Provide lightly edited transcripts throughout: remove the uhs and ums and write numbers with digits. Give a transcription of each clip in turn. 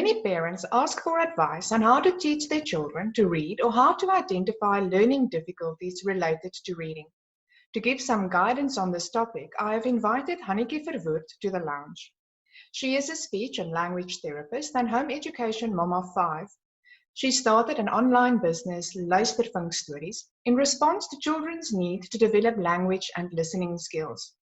Many parents ask for advice on how to teach their children to read or how to identify learning difficulties related to reading. To give some guidance on this topic, I have invited Hannekie Verwoerd to the lounge. She is a speech and language therapist and home education mom of 5. She started an online business, Luistervink Stories, in response to children's need to develop language and listening skills.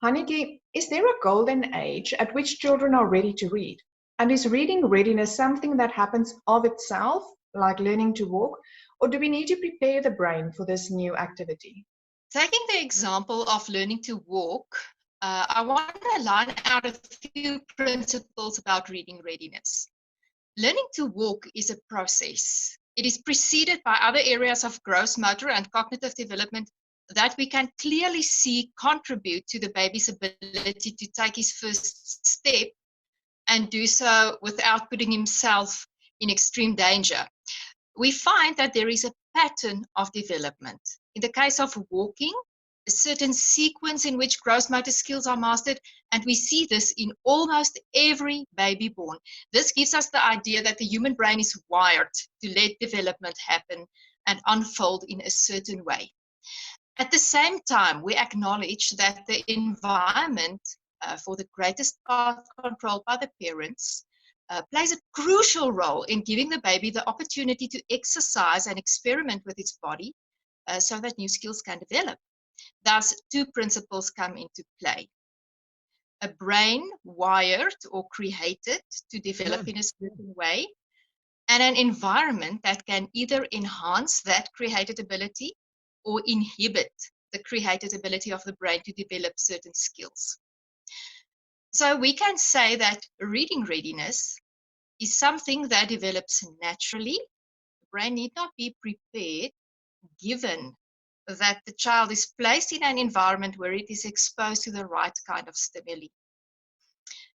Hannekie, is there a golden age at which children are ready to read? And is reading readiness something that happens of itself, like learning to walk, or do we need to prepare the brain for this new activity? Taking the example of learning to walk, I want to line out a few principles about reading readiness. Learning to walk is a process. It is preceded by other areas of gross motor and cognitive development that we can clearly see contribute to the baby's ability to take his first step and do so without putting himself in extreme danger. We find that there is a pattern of development. In the case of walking, a certain sequence in which gross motor skills are mastered, and we see this in almost every baby born. This gives us the idea that the human brain is wired to let development happen and unfold in a certain way. At the same time, we acknowledge that the environment, for the greatest part controlled by the parents, plays a crucial role in giving the baby the opportunity to exercise and experiment with its body so that new skills can develop. Thus, two principles come into play. A brain wired or created to develop in a certain way, and an environment that can either enhance that created ability or inhibit the created ability of the brain to develop certain skills. So we can say that reading readiness is something that develops naturally. The brain need not be prepared given that the child is placed in an environment where it is exposed to the right kind of stimuli.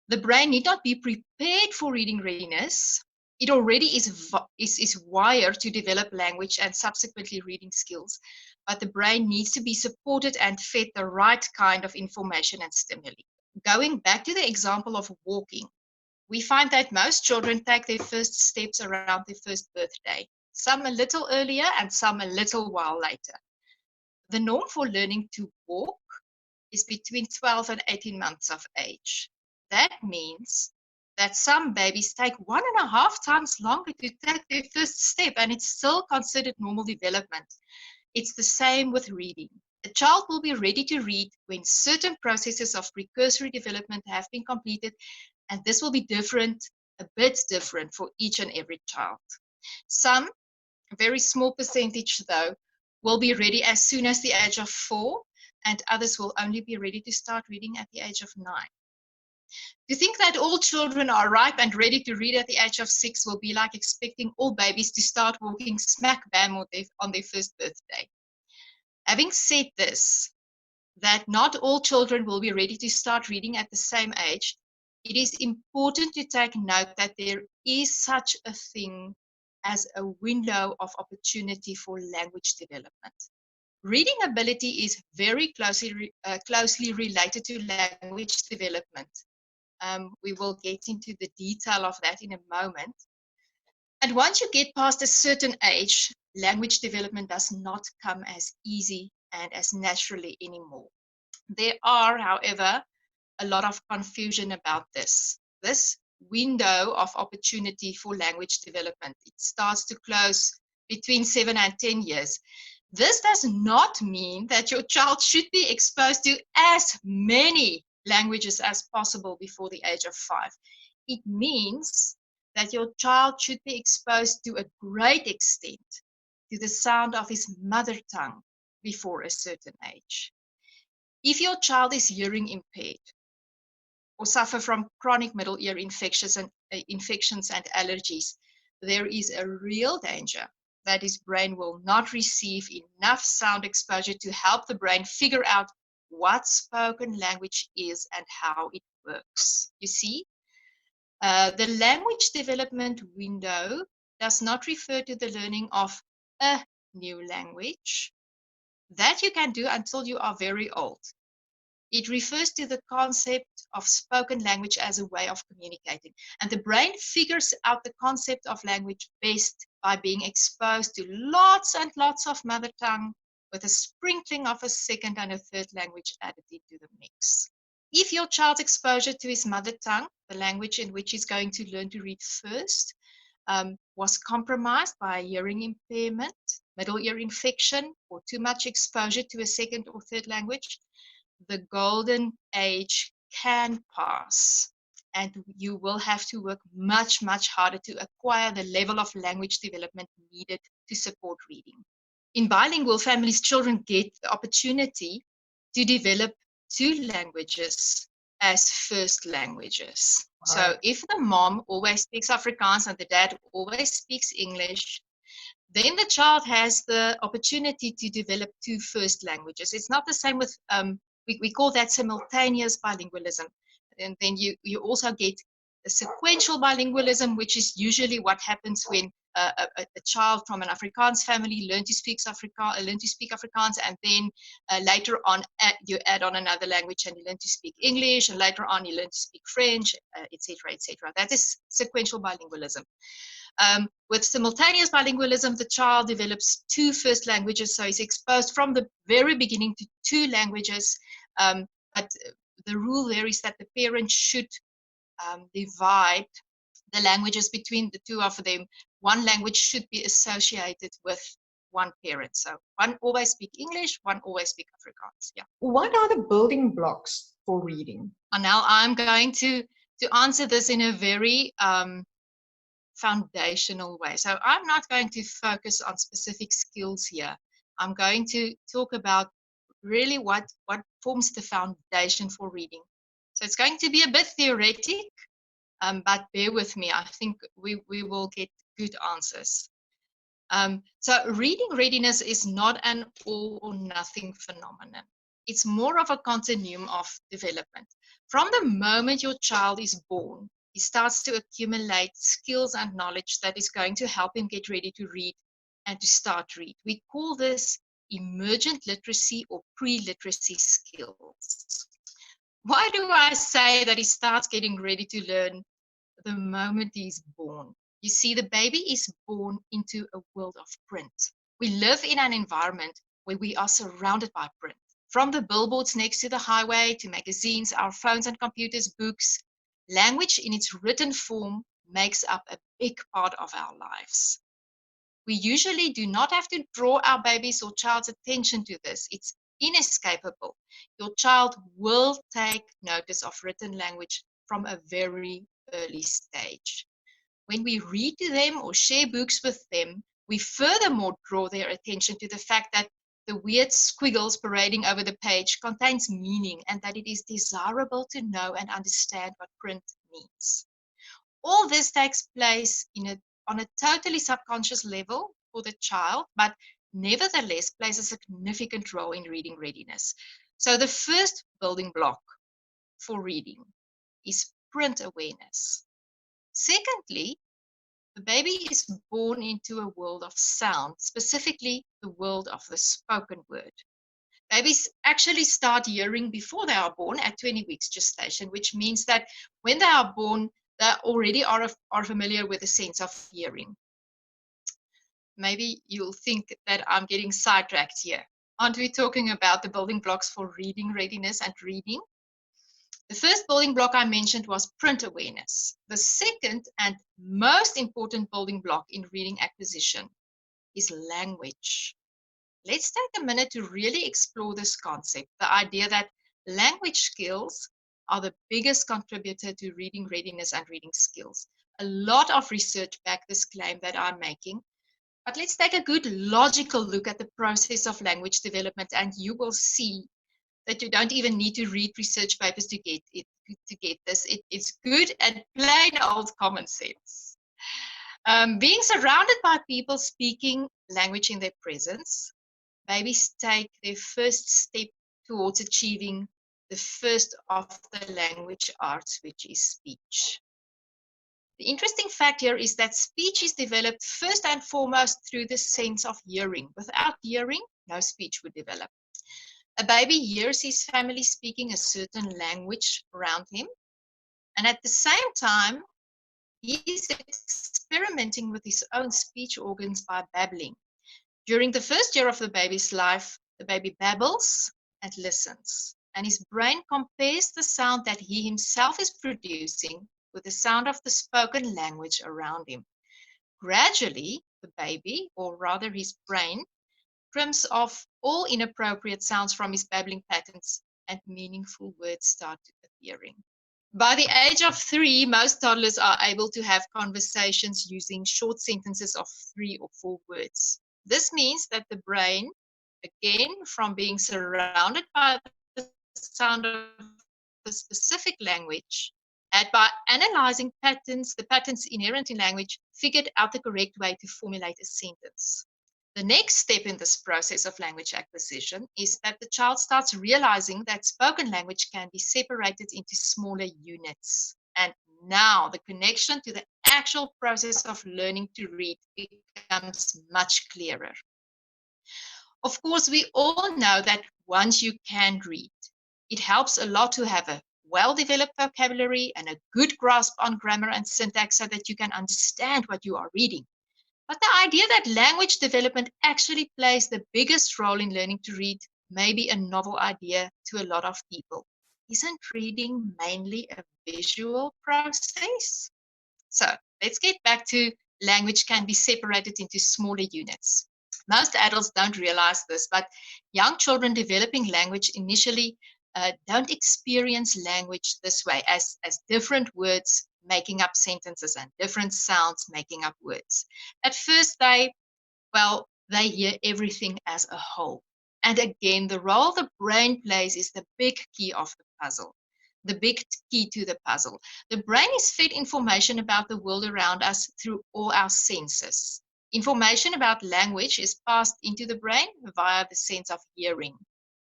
The brain need not be prepared for reading readiness. It already is wired to develop language and subsequently reading skills, but the brain needs to be supported and fed the right kind of information and stimuli. Going back to the example of walking, we find that most children take their first steps around their first birthday, some a little earlier and some a little while later. The norm for learning to walk is between 12 and 18 months of age. That means that some babies take 1.5 times longer to take their first step, and it's still considered normal development. It's the same with reading. A child will be ready to read when certain processes of precursory development have been completed, and this will be different, a bit different for each and every child. Some, a very small percentage though, will be ready as soon as the age of 4, and others will only be ready to start reading at the age of 9. To think that all children are ripe and ready to read at the age of 6 will be like expecting all babies to start walking smack bam on their first birthday. Having said this, that not all children will be ready to start reading at the same age, it is important to take note that there is such a thing as a window of opportunity for language development. Reading ability is very closely related to language development. We will get into the detail of that in a moment. And once you get past a certain age, language development does not come as easy and as naturally anymore. There are, however, a lot of confusion about this. This window of opportunity for language development, it starts to close between 7 and 10 years. This does not mean that your child should be exposed to as many languages as possible before the age of 5. It means that your child should be exposed to a great extent to the sound of his mother tongue before a certain age. If your child is hearing impaired or suffer from chronic middle ear infections and allergies, there is a real danger that his brain will not receive enough sound exposure to help the brain figure out what spoken language is and how it works. You see, the language development window does not refer to the learning of a new language. That you can do until you are very old. It refers to the concept of spoken language as a way of communicating. And the brain figures out the concept of language best by being exposed to lots and lots of mother tongue with a sprinkling of a second and a third language added into the mix. If your child's exposure to his mother tongue, the language in which he's going to learn to read first, was compromised by hearing impairment, middle ear infection, or too much exposure to a second or third language, the golden age can pass, and you will have to work much, much harder to acquire the level of language development needed to support reading. In bilingual families, children get the opportunity to develop two languages as first languages. Wow. So if the mom always speaks Afrikaans and the dad always speaks English, then the child has the opportunity to develop two first languages. It's not the same with, we call that simultaneous bilingualism. And then you also get a sequential bilingualism, which is usually what happens when a child from an Afrikaans family learn to speak Afrikaans, and then later on you add on another language and you learn to speak English, and later on you learn to speak French, etc., etc. That is sequential bilingualism. With simultaneous bilingualism, the child develops two first languages, so he's exposed from the very beginning to two languages, but the rule there is that the parent should divide the languages between the two of them. One language should be associated with one parent. So one always speak English, one always speak Afrikaans. Yeah. What are the building blocks for reading? And now I'm going to answer this in a very foundational way. So I'm not going to focus on specific skills here. I'm going to talk about really what forms the foundation for reading. So it's going to be a bit theoretic, but bear with me. I think we will get good answers. So reading readiness is not an all or nothing phenomenon. It's more of a continuum of development. From the moment your child is born, he starts to accumulate skills and knowledge that is going to help him get ready to read and to start read. We call this emergent literacy or pre-literacy skills. Why do I say that he starts getting ready to learn the moment he's born? You see, the baby is born into a world of print. We live in an environment where we are surrounded by print. From the billboards next to the highway to magazines, our phones and computers, books, language in its written form makes up a big part of our lives. We usually do not have to draw our baby's or child's attention to this. It's inescapable. Your child will take notice of written language from a very early stage. When we read to them or share books with them, we furthermore draw their attention to the fact that the weird squiggles parading over the page contains meaning and that it is desirable to know and understand what print means. All this takes place on a totally subconscious level for the child, but nevertheless plays a significant role in reading readiness. So the first building block for reading is print awareness. Secondly, the baby is born into a world of sound, specifically the world of the spoken word. Babies actually start hearing before they are born at 20 weeks gestation, which means that when they are born, they already are familiar with the sense of hearing. Maybe you'll think that I'm getting sidetracked here. Aren't we talking about the building blocks for reading readiness and reading? The first building block I mentioned was print awareness. The second and most important building block in reading acquisition is language. Let's take a minute to really explore this concept, the idea that language skills are the biggest contributor to reading readiness and reading skills. A lot of research backs this claim that I'm making, but let's take a good logical look at the process of language development, and you will see that you don't even need to read research papers to get this. It's good and plain old common sense. Being surrounded by people speaking language in their presence, babies take their first step towards achieving the first of the language arts, which is speech. The interesting fact here is that speech is developed first and foremost through the sense of hearing. Without hearing, no speech would develop. A baby hears his family speaking a certain language around him, and at the same time, he is experimenting with his own speech organs by babbling. During the first year of the baby's life, the baby babbles and listens, and his brain compares the sound that he himself is producing with the sound of the spoken language around him. Gradually, the baby, or rather his brain, trims off all inappropriate sounds from his babbling patterns, and meaningful words start appearing. By the age of 3, most toddlers are able to have conversations using short sentences of 3 or 4 words. This means that the brain, again, from being surrounded by the sound of a specific language, and by analyzing patterns, the patterns inherent in language, figured out the correct way to formulate a sentence. The next step in this process of language acquisition is that the child starts realizing that spoken language can be separated into smaller units. And now the connection to the actual process of learning to read becomes much clearer. Of course, we all know that once you can read, it helps a lot to have a well-developed vocabulary and a good grasp on grammar and syntax so that you can understand what you are reading. But the idea that language development actually plays the biggest role in learning to read may be a novel idea to a lot of people. Isn't reading mainly a visual process? So let's get back to language can be separated into smaller units. Most adults don't realize this, but young children developing language initially don't experience language this way as different words making up sentences and different sounds making up words. At first, they hear everything as a whole. And again, the role the brain plays is the big key of the puzzle, the big key to the puzzle. The brain is fed information about the world around us through all our senses. Information about language is passed into the brain via the sense of hearing.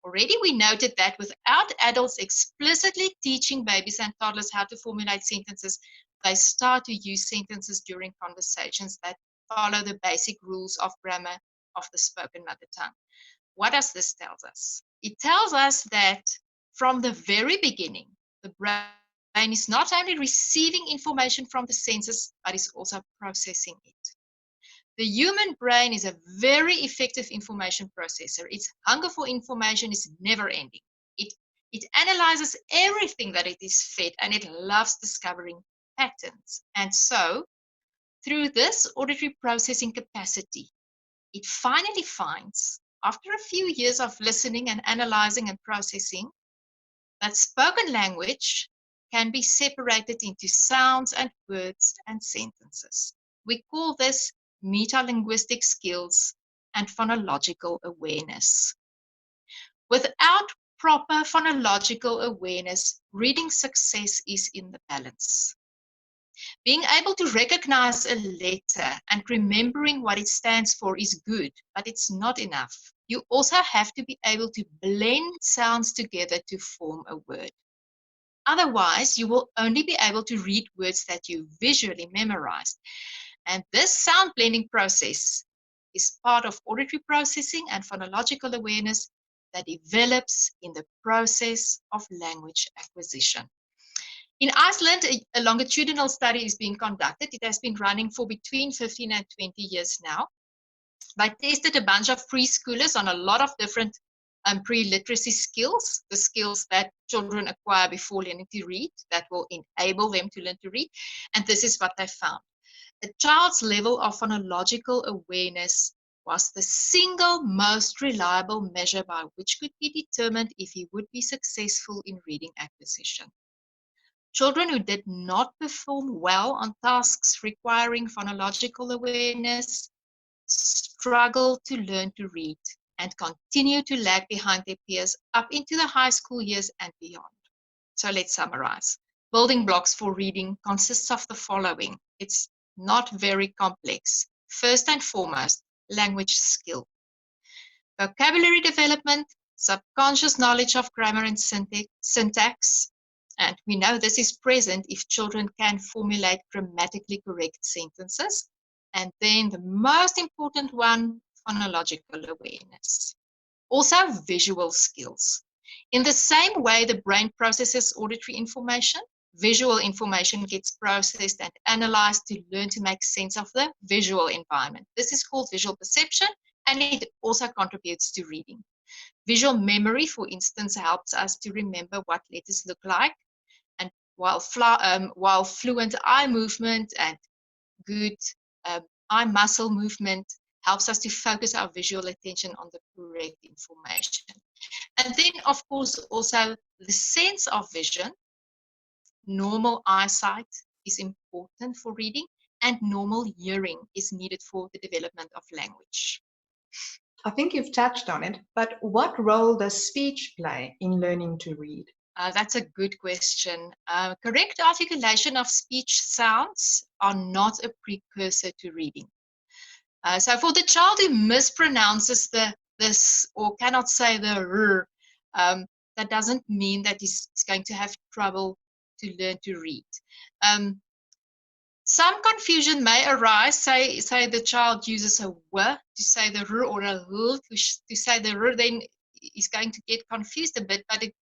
Already we noted that without adults explicitly teaching babies and toddlers how to formulate sentences, they start to use sentences during conversations that follow the basic rules of grammar of the spoken mother tongue. What does this tell us? It tells us that from the very beginning, the brain is not only receiving information from the senses, but is also processing it. The human brain is a very effective information processor. Its hunger for information is never ending. It analyzes everything that it is fed, and it loves discovering patterns. And so, through this auditory processing capacity, it finally finds, after a few years of listening and analyzing and processing, that spoken language can be separated into sounds and words and sentences. We call this metalinguistic skills and phonological awareness. Without proper phonological awareness, reading success is in the balance. Being able to recognize a letter and remembering what it stands for is good, but it's not enough. You also have to be able to blend sounds together to form a word. Otherwise, you will only be able to read words that you visually memorized. And this sound blending process is part of auditory processing and phonological awareness that develops in the process of language acquisition. In Iceland, a longitudinal study is being conducted. It has been running for between 15 and 20 years now. They tested a bunch of preschoolers on a lot of different pre-literacy skills, the skills that children acquire before learning to read, that will enable them to learn to read. And this is what they found. A child's level of phonological awareness was the single most reliable measure by which could be determined if he would be successful in reading acquisition. Children who did not perform well on tasks requiring phonological awareness struggle to learn to read and continue to lag behind their peers up into the high school years and beyond. So let's summarize. Building blocks for reading consists of the following. It's not very complex. First and foremost, language skill. Vocabulary development, subconscious knowledge of grammar and syntax. And we know this is present if children can formulate grammatically correct sentences. And then the most important one, phonological awareness. Also, visual skills. In the same way the brain processes auditory information, visual information gets processed and analyzed to learn to make sense of the visual environment. This is called visual perception, and it also contributes to reading. Visual memory, for instance, helps us to remember what letters look like, and while fluent eye movement and good eye muscle movement helps us to focus our visual attention on the correct information. And then, of course, also the sense of vision. Normal eyesight is important for reading, and normal hearing is needed for the development of language. I think you've touched on it, but what role does speech play in learning to read? That's a good question. Correct articulation of speech sounds are not a precursor to reading. So for the child who mispronounces this or cannot say the r, that doesn't mean that he's going to have trouble to learn to read. Some confusion may arise, say the child uses a w to say the r or a l to say the r, then he's going to get confused a bit, but it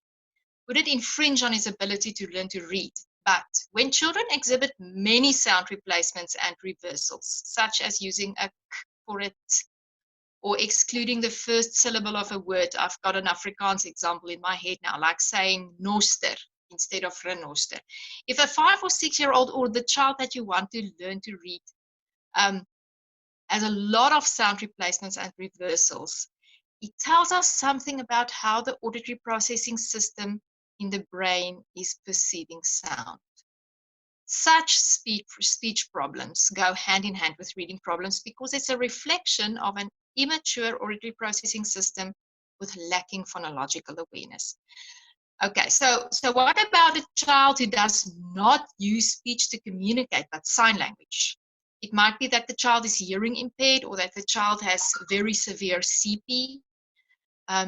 wouldn't infringe on his ability to learn to read. But when children exhibit many sound replacements and reversals, such as using a k for it or excluding the first syllable of a word, I've got an Afrikaans example in my head now, like saying noster instead of renoster. If a 5 or 6-year-old or the child that you want to learn to read has a lot of sound replacements and reversals, it tells us something about how the auditory processing system in the brain is perceiving sound. Such speech problems go hand in hand with reading problems because it's a reflection of an immature auditory processing system with lacking phonological awareness. Okay, so what about a child who does not use speech to communicate but sign language? It might be that the child is hearing impaired or that the child has very severe CP.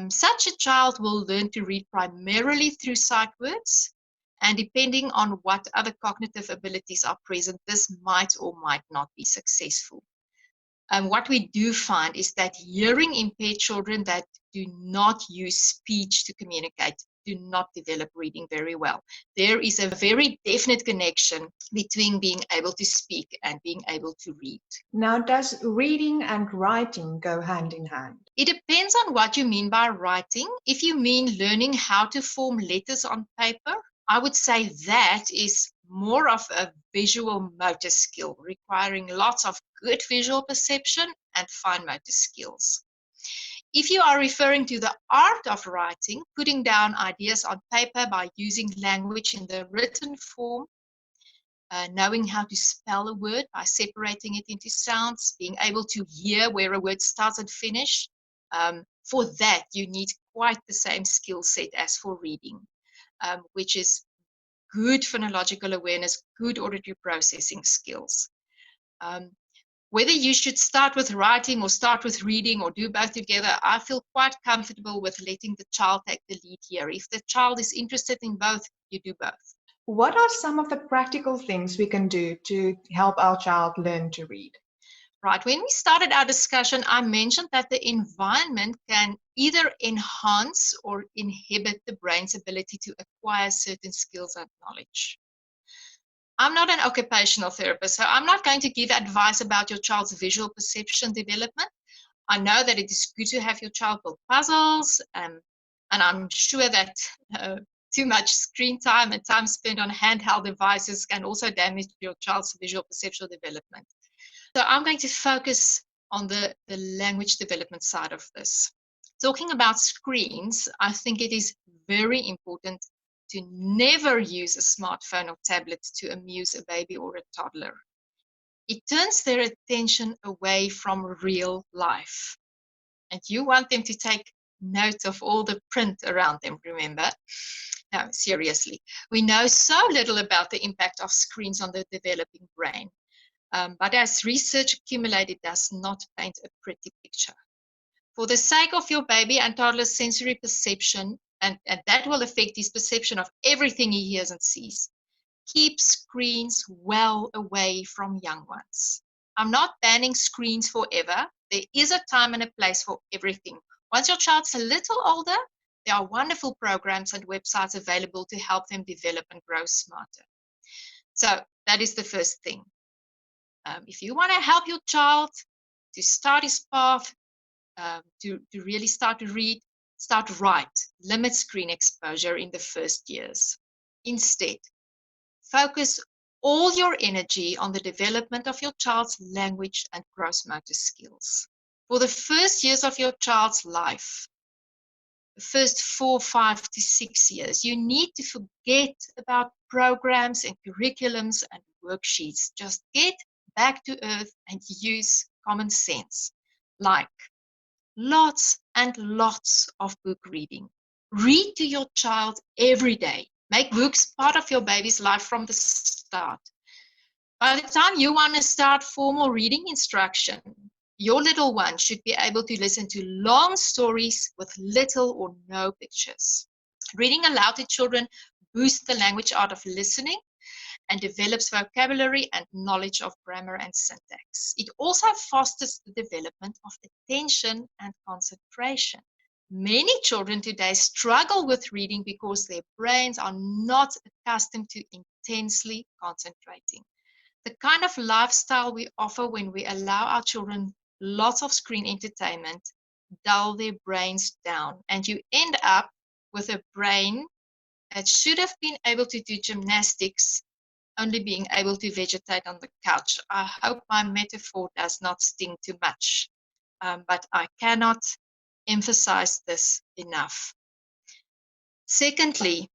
Such a child will learn to read primarily through sight words, and depending on what other cognitive abilities are present, this might or might not be successful. What we do find is that hearing impaired children that do not use speech to communicate do not develop reading very well. There is a very definite connection between being able to speak and being able to read. Now, does reading and writing go hand in hand? It depends on what you mean by writing. If you mean learning how to form letters on paper, I would say that is more of a visual motor skill, requiring lots of good visual perception and fine motor skills. If you are referring to the art of writing, putting down ideas on paper by using language in the written form, knowing how to spell a word by separating it into sounds, being able to hear where a word starts and finishes, for that you need quite the same skill set as for reading, which is good phonological awareness, good auditory processing skills. Whether you should start with writing or start with reading or do both together, I feel quite comfortable with letting the child take the lead here. If the child is interested in both, you do both. What are some of the practical things we can do to help our child learn to read? Right, when we started our discussion, I mentioned that the environment can either enhance or inhibit the brain's ability to acquire certain skills and knowledge. I'm not an occupational therapist, so I'm not going to give advice about your child's visual perception development. I know that it is good to have your child build puzzles, and I'm sure that too much screen time and time spent on handheld devices can also damage your child's visual perceptual development. So I'm going to focus on the language development side of this. Talking about screens, I think it is very important to never use a smartphone or tablet to amuse a baby or a toddler. It turns their attention away from real life. And you want them to take note of all the print around them, remember? No, seriously. We know so little about the impact of screens on the developing brain. But as research accumulated, does not paint a pretty picture. For the sake of your baby and toddler's sensory perception, and that will affect his perception of everything he hears and sees, keep screens well away from young ones. I'm not banning screens forever. There is a time and a place for everything. Once your child's a little older, there are wonderful programs and websites available to help them develop and grow smarter. So that is the first thing. If you want to help your child to start his path, to really start to read, start right. Limit screen exposure in the first years. Instead, focus all your energy on the development of your child's language and gross motor skills. For the first years of your child's life, the first 4, 5 to 6 years, you need to forget about programs and curriculums and worksheets. Just get back to earth and use common sense, like lots and lots of book reading. Read to your child every day. Make books part of your baby's life from the start. By the time you want to start formal reading instruction, your little one should be able to listen to long stories with little or no pictures. Reading aloud to children boosts the language art of listening and develops vocabulary and knowledge of grammar and syntax. It also fosters the development of attention and concentration. Many children today struggle with reading because their brains are not accustomed to intensely concentrating. The kind of lifestyle we offer when we allow our children lots of screen entertainment dull their brains down, and you end up with a brain that should have been able to do gymnastics only being able to vegetate on the couch. I hope my metaphor does not sting too much, but I cannot emphasize this enough. Secondly,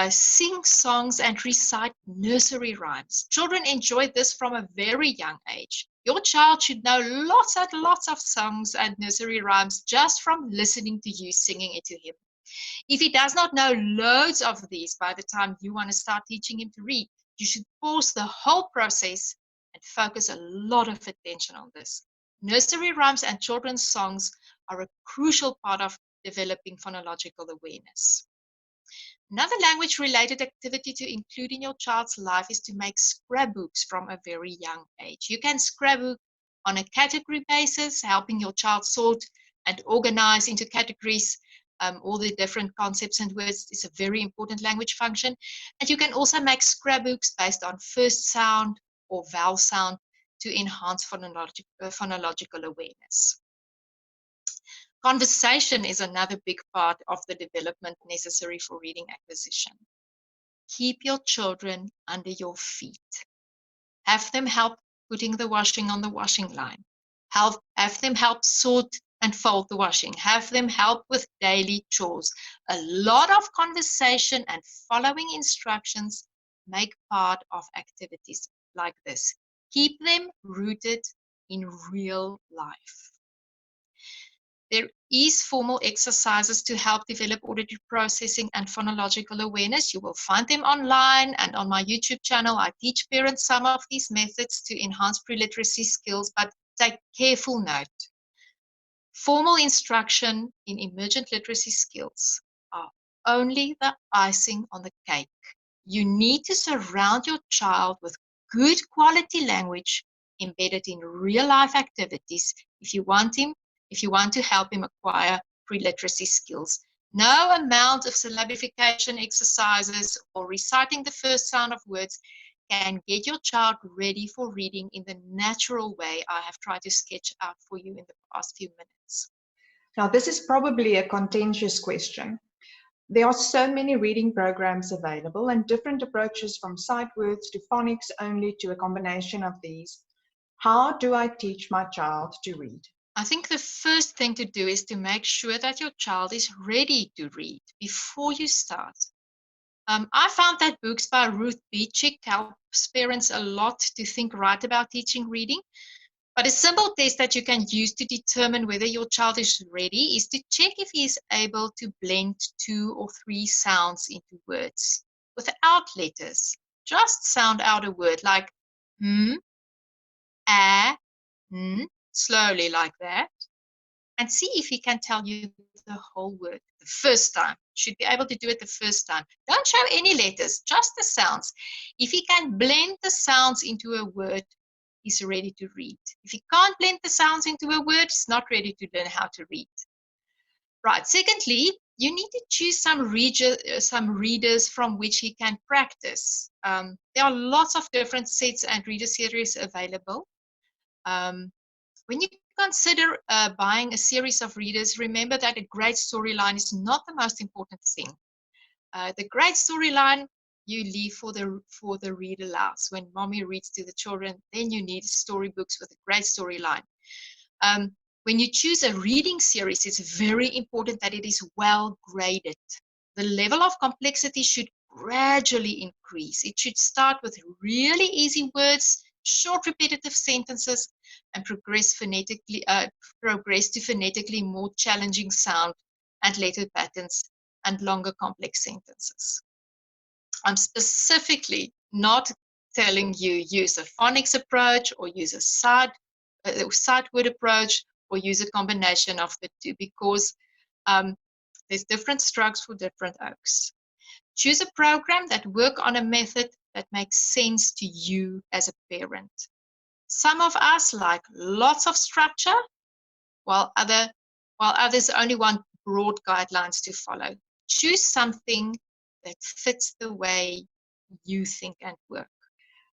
sing songs and recite nursery rhymes. Children enjoy this from a very young age. Your child should know lots and lots of songs and nursery rhymes just from listening to you singing it to him. If he does not know loads of these by the time you want to start teaching him to read, you should pause the whole process and focus a lot of attention on this. Nursery rhymes and children's songs are a crucial part of developing phonological awareness. Another language-related activity to include in your child's life is to make scrapbooks from a very young age. You can scrapbook on a category basis, helping your child sort and organize into categories all the different concepts and words. Is a very important language function. And you can also make scrapbooks based on first sound or vowel sound to enhance phonological awareness. Conversation is another big part of the development necessary for reading acquisition. Keep your children under your feet. Have them help putting the washing on the washing line. Have them help sort and fold the washing. Have them help with daily chores. A lot of conversation and following instructions make part of activities like this. Keep them rooted in real life. There is formal exercises to help develop auditory processing and phonological awareness. You will find them online, and on my YouTube channel, I teach parents some of these methods to enhance pre-literacy skills, but take careful note. Formal instruction in emergent literacy skills are only the icing on the cake. You need to surround your child with good quality language embedded in real life activities if you want to help him acquire pre-literacy skills. No amount of syllabification exercises or reciting the first sound of words can get your child ready for reading in the natural way I have tried to sketch out for you in the past few minutes. Now, this is probably a contentious question. There are so many reading programs available and different approaches from sight words to phonics only to a combination of these. How do I teach my child to read? I think the first thing to do is to make sure that your child is ready to read before you start. I found that books by Ruth Beechick helps parents a lot to think right about teaching reading. But a simple test that you can use to determine whether your child is ready is to check if he is able to blend 2 or 3 sounds into words without letters. Just sound out a word like slowly like that, and see if he can tell you the whole word the first time. Should be able to do it the first time. Don't show any letters, just the sounds. If he can blend the sounds into a word, he's ready to read. If he can't blend the sounds into a word, he's not ready to learn how to read. Right. Secondly, you need to choose some readers from which he can practice. There are lots of different sets and reader series available. When you consider buying a series of readers, remember that a great storyline is not the most important thing. The great storyline you leave for the read alouds. When mommy reads to the children, then you need storybooks with a great storyline. When you choose a reading series, it's very important that it is well graded. The level of complexity should gradually increase. It should start with really easy words, short repetitive sentences, and progress to phonetically more challenging sound and letter patterns and longer complex sentences. I'm specifically not telling you use a phonics approach or use a sight word approach or use a combination of the two, because there's different strokes for different oaks. Choose a program that works on a method that makes sense to you as a parent. Some of us like lots of structure, while others only want broad guidelines to follow. Choose something that fits the way you think and work.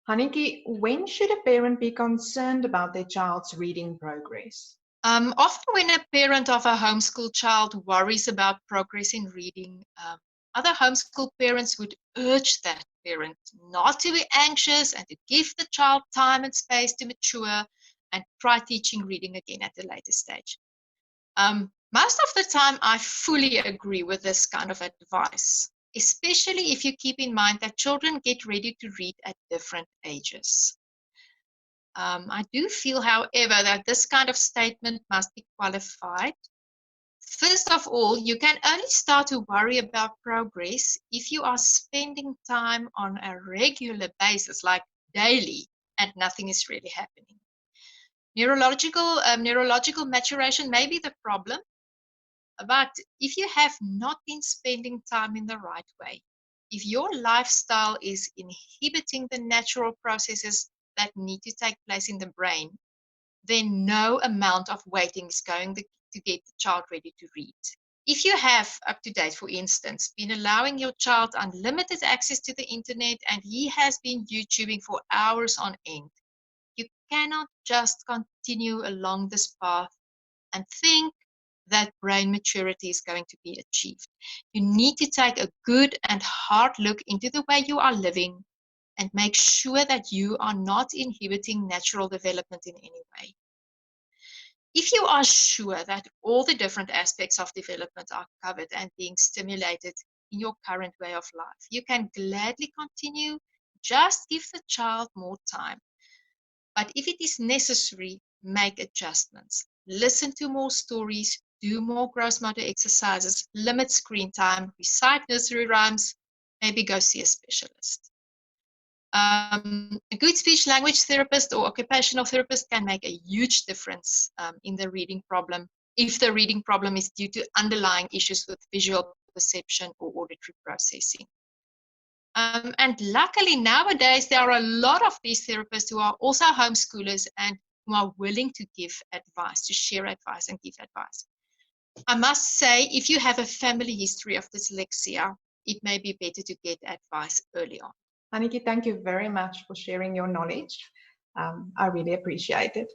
Hannekie, when should a parent be concerned about their child's reading progress? Often when a parent of a homeschool child worries about progress in reading, other homeschool parents would urge that parent not to be anxious and to give the child time and space to mature and try teaching reading again at a later stage. Most of the time, I fully agree with this kind of advice, especially if you keep in mind that children get ready to read at different ages. I do feel, however, that this kind of statement must be qualified. First of all, you can only start to worry about progress if you are spending time on a regular basis, like daily, and nothing is really happening. Neurological maturation may be the problem, but if you have not been spending time in the right way, if your lifestyle is inhibiting the natural processes that need to take place in the brain, then no amount of waiting is going to get the child ready to read. If you have, up to date, for instance, been allowing your child unlimited access to the internet and he has been YouTubing for hours on end, you cannot just continue along this path and think that brain maturity is going to be achieved. You need to take a good and hard look into the way you are living and make sure that you are not inhibiting natural development in any way. If you are sure that all the different aspects of development are covered and being stimulated in your current way of life, you can gladly continue. Just give the child more time. But if it is necessary, make adjustments. Listen to more stories, do more gross motor exercises, limit screen time, recite nursery rhymes, maybe go see a specialist. A good speech language therapist or occupational therapist can make a huge difference in the reading problem, if the reading problem is due to underlying issues with visual perception or auditory processing. And luckily nowadays there are a lot of these therapists who are also homeschoolers and who are willing to give advice, to share advice and give advice. I must say, if you have a family history of dyslexia, it may be better to get advice early on. Hannekie, thank you very much for sharing your knowledge. I really appreciate it.